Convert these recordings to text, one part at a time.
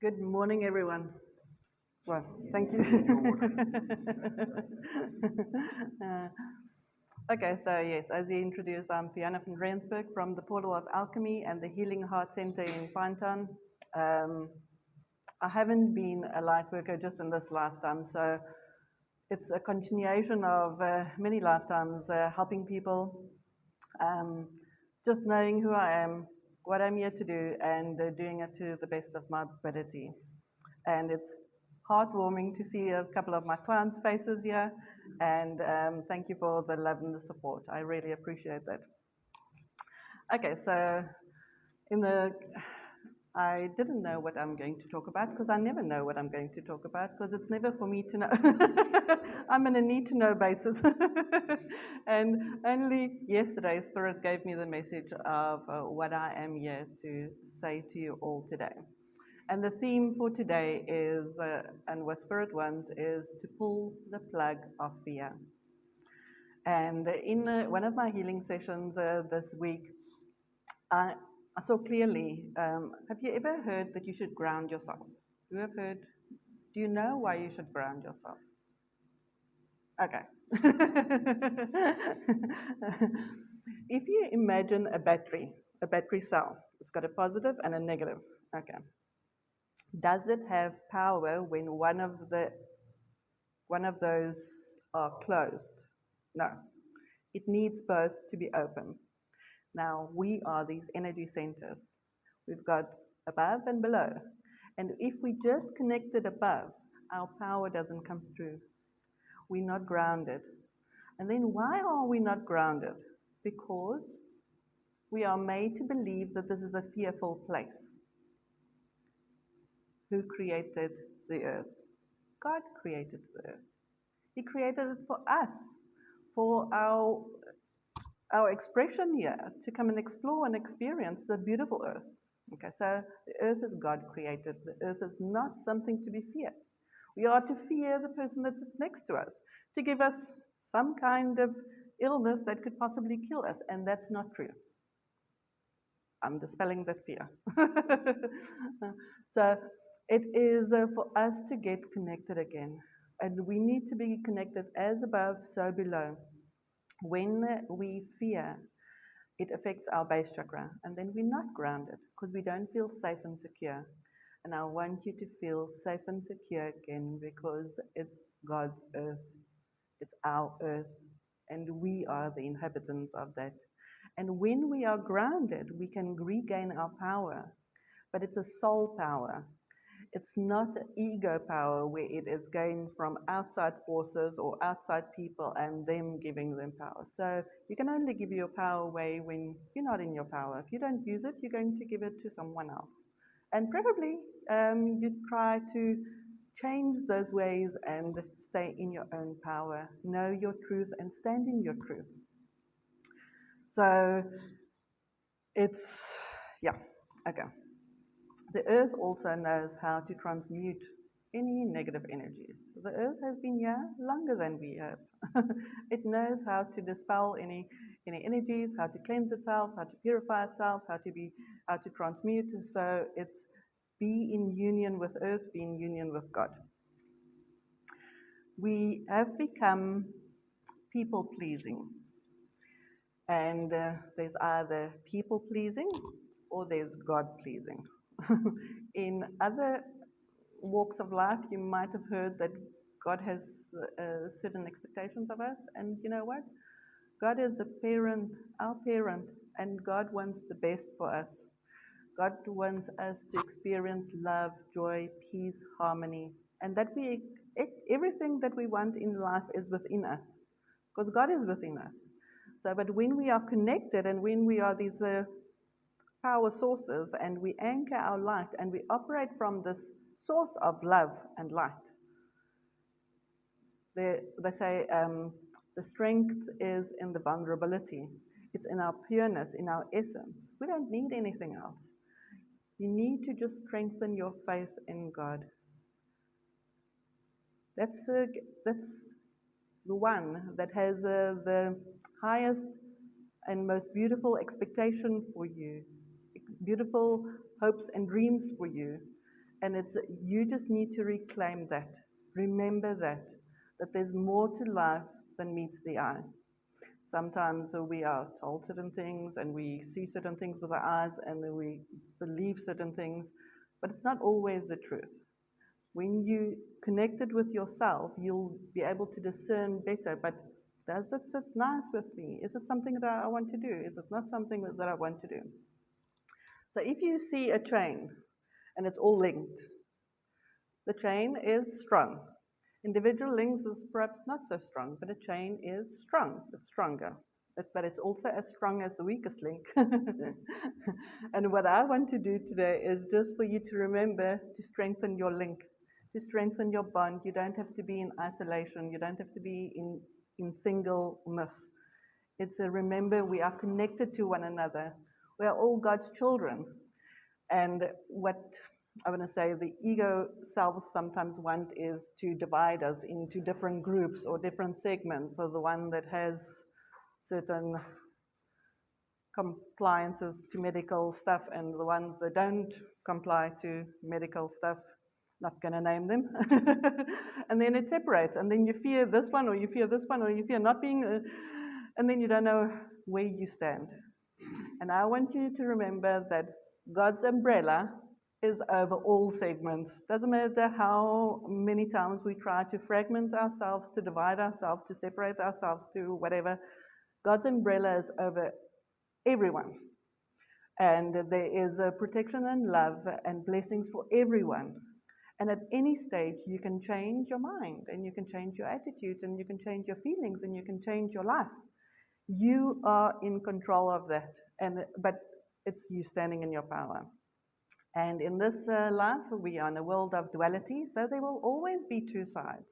Good morning, everyone. Well, thank you. Okay, so yes, as you introduced, I'm Fiona van Rensburg from the Portal of Alchemy and the Healing Heart Center in Pinetown. I haven't been a light worker just in this lifetime, so it's a continuation of many lifetimes helping people, um, just knowing who I am, what I'm here to do, and doing it to the best of my ability. And it's heartwarming to see a couple of my clients' faces here, and thank you for the love and the support. I really appreciate that. Okay, so I didn't know what I'm going to talk about because I never know what I'm going to talk about because it's never for me to know. I'm on a need-to-know basis. And only yesterday, Spirit gave me the message of what I am here to say to you all today. And the theme for today is, and what Spirit wants, is to pull the plug of fear. And in one of my healing sessions this week, I saw clearly, have you ever heard that you should ground yourself? You have heard, do you know why you should ground yourself? Okay. If you imagine a battery cell, it's got a positive and a negative. Okay. Does it have power when one of those are closed? No. It needs both to be open. Now, we are these energy centers. We've got above and below. And if we just connected above, our power doesn't come through. We're not grounded. And then why are we not grounded? Because we are made to believe that this is a fearful place. Who created the earth? God created the earth. He created it for us, for our expression here, to come and explore and experience the beautiful earth. Okay, so the earth is God created. The earth is not something to be feared. We are to fear the person that's next to us, to give us some kind of illness that could possibly kill us, and that's not true. I'm dispelling that fear. So it is for us to get connected again, and we need to be connected as above, so below. When we fear, it affects our base chakra, and then we're not grounded because we don't feel safe and secure. And I want you to feel safe and secure again because it's God's earth, it's our earth, and we are the inhabitants of that. And when we are grounded, we can regain our power, but it's a soul power. It's not ego power where it is gained from outside forces or outside people and them giving them power. So you can only give your power away when you're not in your power. If you don't use it, you're going to give it to someone else. And preferably, you try to change those ways and stay in your own power. Know your truth and stand in your truth. So it's, yeah, okay. The earth also knows how to transmute any negative energies. The earth has been here longer than we have. It knows how to dispel any energies, how to cleanse itself, how to purify itself, how to transmute. So it's be in union with earth, be in union with God. We have become people pleasing. And there's either people pleasing or there's God pleasing. In other walks of life, you might have heard that God has certain expectations of us, and you know what? God is a parent, our parent, and God wants the best for us. God wants us to experience love, joy, peace, harmony, and that everything that we want in life is within us, because God is within us. So, but when we are connected and when we are these power sources and we anchor our light and we operate from this source of love and light, they say the strength is in the vulnerability. It's in our pureness, in our essence. We don't need anything else. You need to just strengthen your faith in God. That's the one that has the highest and most beautiful expectation for you, beautiful hopes and dreams for you. And you just need to reclaim that. Remember that there's more to life than meets the eye. Sometimes we are told certain things and we see certain things with our eyes and then we believe certain things, but it's not always the truth. When you connected with yourself, you'll be able to discern better, but does it sit nice with me? Is it something that I want to do? Is it not something that I want to do? So if you see a chain and it's all linked, the chain is strong. Individual links is perhaps not so strong, but a chain is strong. It's stronger. But it's also as strong as the weakest link. And what I want to do today is just for you to remember to strengthen your link, to strengthen your bond. You don't have to be in isolation. You don't have to be in singleness. It's a remember we are connected to one another. We are all God's children. And what I want to say the ego selves sometimes want is to divide us into different groups or different segments. So the one that has certain compliances to medical stuff and the ones that don't comply to medical stuff, not going to name them. And then it separates. And then you fear this one or you fear this one or you fear not being, and then you don't know where you stand. And I want you to remember that God's umbrella is over all segments. Doesn't matter how many times we try to fragment ourselves, to divide ourselves, to separate ourselves, to whatever. God's umbrella is over everyone. And there is a protection and love and blessings for everyone. And at any stage, you can change your mind, and you can change your attitude, and you can change your feelings, and you can change your life. You are in control of that, but it's you standing in your power. And in this life, we are in a world of duality, so there will always be two sides.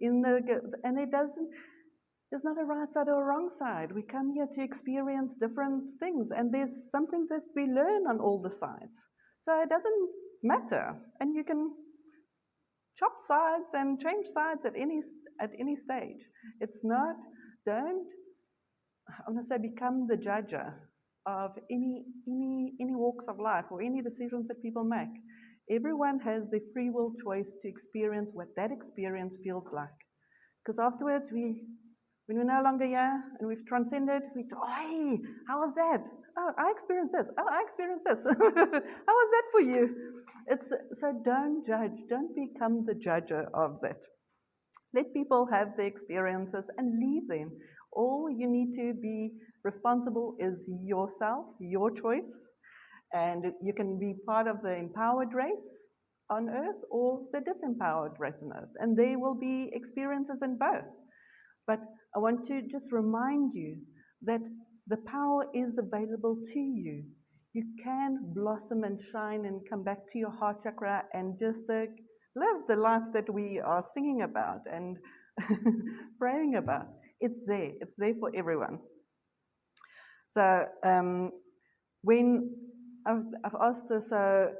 And there's not a right side or a wrong side. We come here to experience different things, and there's something that we learn on all the sides. So it doesn't matter, and you can chop sides and change sides at any stage. It's not, don't, I want to say, become the judger of any walks of life or any decisions that people make. Everyone has the free will choice to experience what that experience feels like. Because afterwards, when we're no longer here and we've transcended, hey, how was that? Oh, I experienced this. Oh, I experienced this. How was that for you? So don't judge. Don't become the judger of that. Let people have the experiences and leave them. All you need to be responsible is yourself, your choice, and you can be part of the empowered race on earth or the disempowered race on earth, and there will be experiences in both. But I want to just remind you that the power is available to you. You can blossom and shine and come back to your heart chakra and just live the life that we are singing about and praying about. It's there for everyone. So when I've asked her, so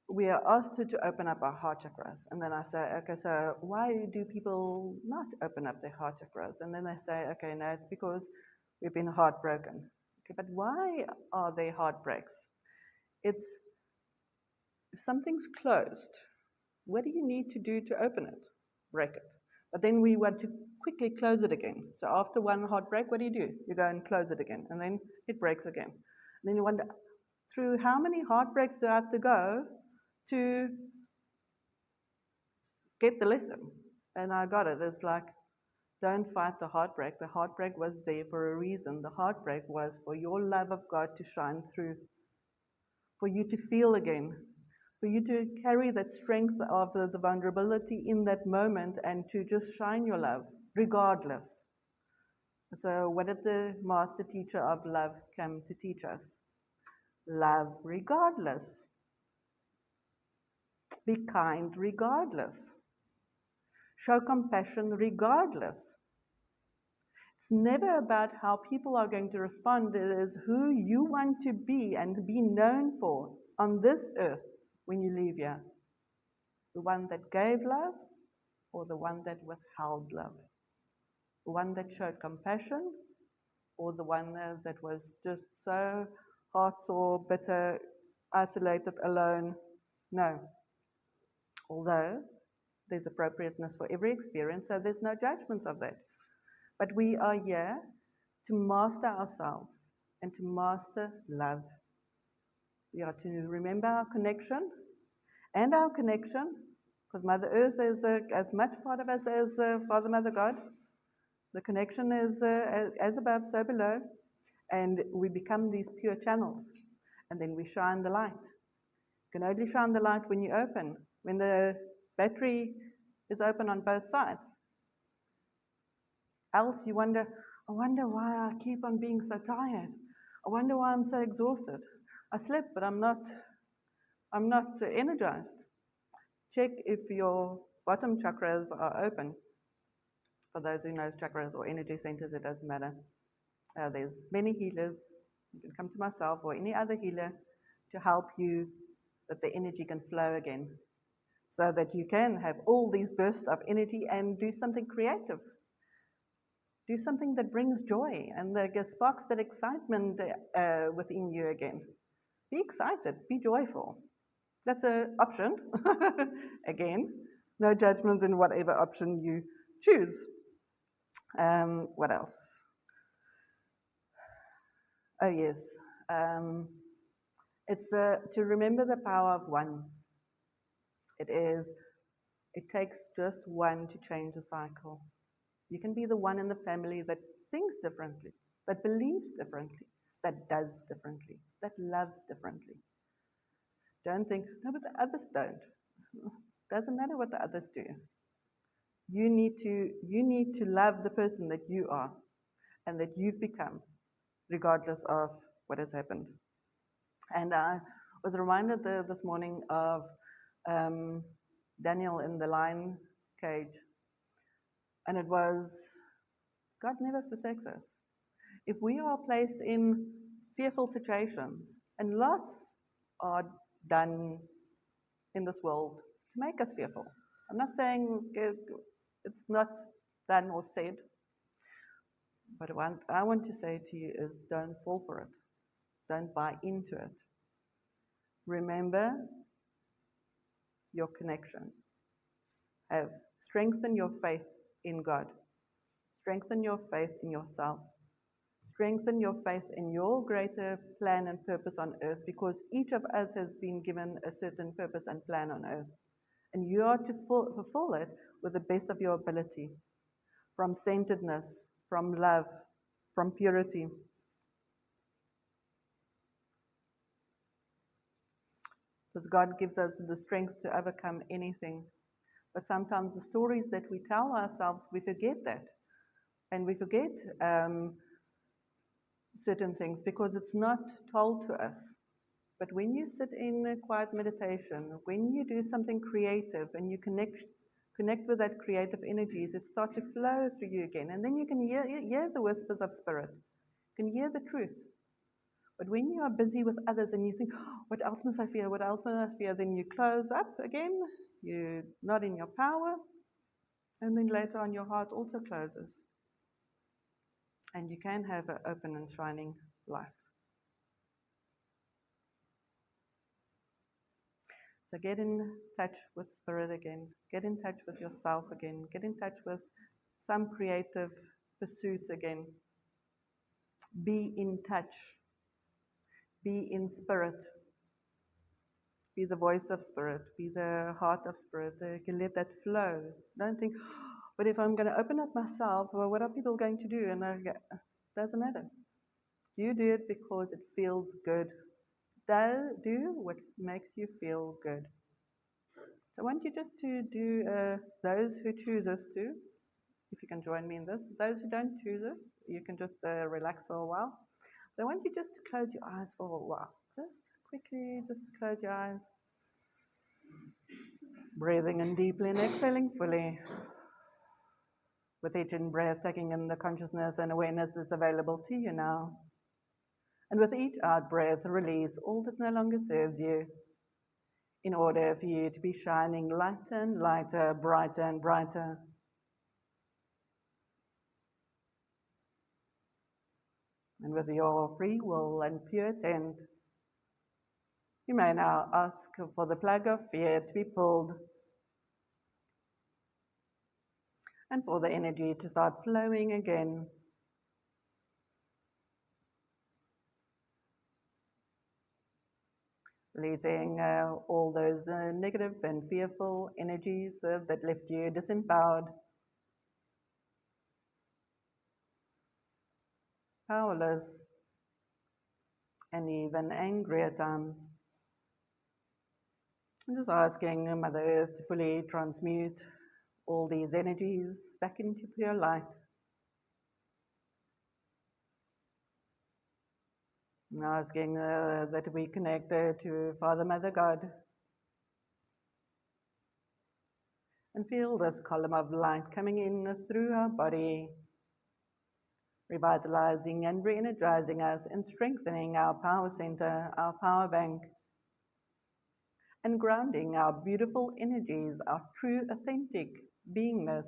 we are asked to open up our heart chakras. And then I say, okay, so why do people not open up their heart chakras? And then they say, okay, no, it's because we've been heartbroken. Okay, but why are there heartbreaks? It's, if something's closed, what do you need to do to open it? Break it. But then we want to quickly close it again. So after one heartbreak, what do? You go and close it again, and then it breaks again. And then you wonder, through how many heartbreaks do I have to go to get the lesson? And I got it. It's like, don't fight the heartbreak. The heartbreak was there for a reason. The heartbreak was for your love of God to shine through, for you to feel again, for you to carry that strength of the vulnerability in that moment and to just shine your love, regardless. So what did the master teacher of love come to teach us? Love regardless. Be kind regardless. Show compassion regardless. It's never about how people are going to respond. It is who you want to be and be known for on this earth when you leave here. The one that gave love or the one that withheld love? The one that showed compassion or the one that was just so heartsore, bitter, isolated, alone? No. although there's appropriateness for every experience, so there's no judgment of that. But we are here to master ourselves and to master love. We are to remember our connection, because Mother Earth is as much part of us as Father, Mother, God. The connection is as above, so below, and we become these pure channels, and then we shine the light. You can only shine the light when you open, when the battery is open on both sides. Else you wonder, I wonder why I keep on being so tired. I wonder why I'm so exhausted. I slept, but I'm not energized. Check if your bottom chakras are open. For those who know chakras or energy centers, it doesn't matter. There's many healers. You can come to myself or any other healer to help you that the energy can flow again, so that you can have all these bursts of energy and do something creative. Do something that brings joy and that sparks that excitement within you again. Be excited, be joyful. That's an option. Again, no judgment in whatever option you choose. What else? Oh, yes. It's to remember the power of one. It takes just one to change a cycle. You can be the one in the family that thinks differently, that believes differently, that does differently, that loves differently. Don't think, no, but the others don't. Doesn't matter what the others do. You need to love the person that you are and that you've become, regardless of what has happened. And I was reminded this morning of Daniel in the lion cage. And it was, God never forsakes us. If we are placed in fearful situations, and lots are done in this world to make us fearful. I'm not saying it's not done or said, but what I want to say to you is don't fall for it. Don't buy into it. Remember your connection. Strengthen your faith in God. Strengthen your faith in yourself. Strengthen your faith in your greater plan and purpose on earth, because each of us has been given a certain purpose and plan on earth. And you are to fulfill it with the best of your ability, from centeredness, from love, from purity. Because God gives us the strength to overcome anything. But sometimes the stories that we tell ourselves, we forget that. And we forget certain things because it's not told to us. But when you sit in a quiet meditation, when you do something creative and you connect with that creative energies, it starts to flow through you again. And then you can hear the whispers of spirit. You can hear the truth. But when you are busy with others and you think, oh, what else must I fear? What else must I fear? Then you close up again. You're not in your power. And then later on, your heart also closes. And you can have an open and shining life. So get in touch with spirit again. Get in touch with yourself again. Get in touch with some creative pursuits again. Be in touch. Be in spirit. Be the voice of spirit. Be the heart of spirit. You can let that flow. Don't think, oh, but if I'm going to open up myself, well, what are people going to do? And doesn't matter. You do it because it feels good. Do what makes you feel good. So I want you just to do, those who choose us to, if you can join me in this. Those who don't choose it, you can just relax for a while. But I want you just to close your eyes for a while. Just quickly, just close your eyes. Breathing in deeply and exhaling fully. With each in-breath, taking in the consciousness and awareness that's available to you now. And with each out-breath, release all that no longer serves you, in order for you to be shining lighter and lighter, brighter and brighter. And with your free will and pure intent, you may now ask for the plug of fear to be pulled and for the energy to start flowing again. Releasing all those negative and fearful energies that left you disempowered, powerless, and even angry at times. I'm just asking Mother Earth to fully transmute all these energies back into pure light. I'm asking that we connect to Father, Mother, God, and feel this column of light coming in through our body, revitalizing and re-energizing us and strengthening our power center, our power bank, and grounding our beautiful energies, our true authentic beingness,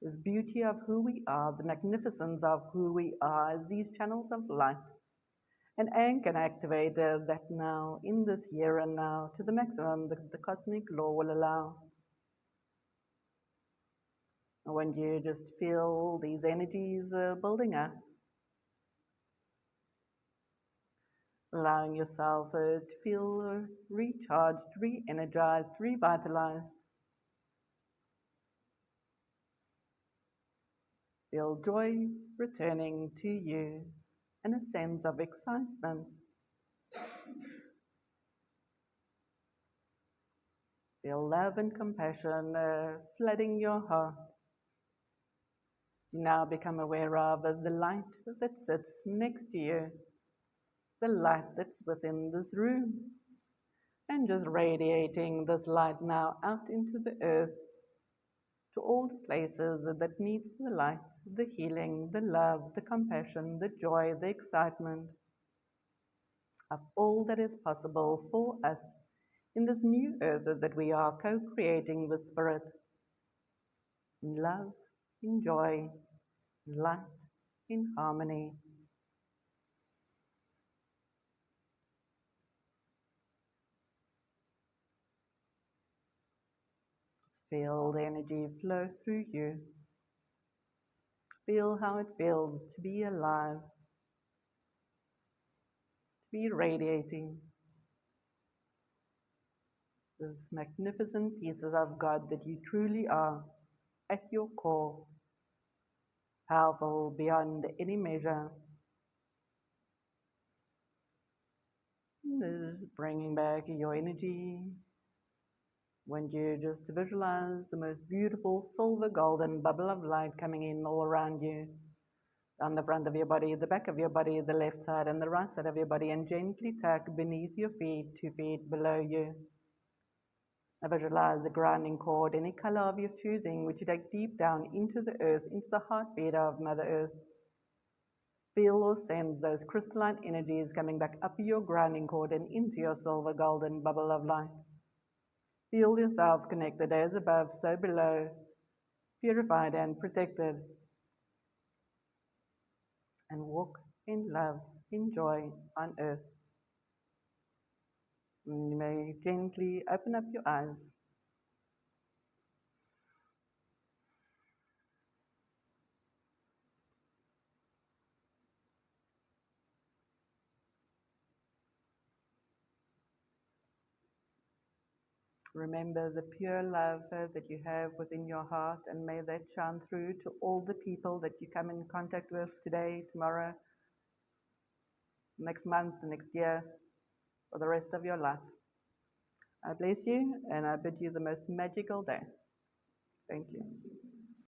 this beauty of who we are, the magnificence of who we are as these channels of light. And Anne can activate that now, in this here and now, to the maximum that the cosmic law will allow. And when you just feel these energies building up, allowing yourself to feel recharged, re-energized, revitalized. Feel joy returning to you and a sense of excitement. Feel love and compassion flooding your heart. You now become aware of the light that sits next to you, the light that's within this room, and just radiating this light now out into the earth, to all the places that needs the light, the healing, the love, the compassion, the joy, the excitement of all that is possible for us in this new earth that we are co-creating with Spirit, in love, in joy, in light, in harmony. Feel the energy flow through you. Feel how it feels to be alive, to be radiating this magnificent pieces of God that you truly are at your core, powerful beyond any measure. This is bringing back your energy when you just visualize the most beautiful silver golden bubble of light coming in all around you, on the front of your body, the back of your body, the left side and the right side of your body, and gently tuck beneath your feet, 2 feet below you. Now visualize the grounding cord, any color of your choosing, which you take deep down into the earth, into the heartbeat of Mother Earth. Feel or sense those crystalline energies coming back up your grounding cord and into your silver golden bubble of light. Feel yourself connected as above, so below, purified and protected. And walk in love, in joy on earth. And you may gently open up your eyes. Remember the pure love that you have within your heart, and may that shine through to all the people that you come in contact with today, tomorrow, next month, next year, for the rest of your life. I bless you, and I bid you the most magical day. Thank you.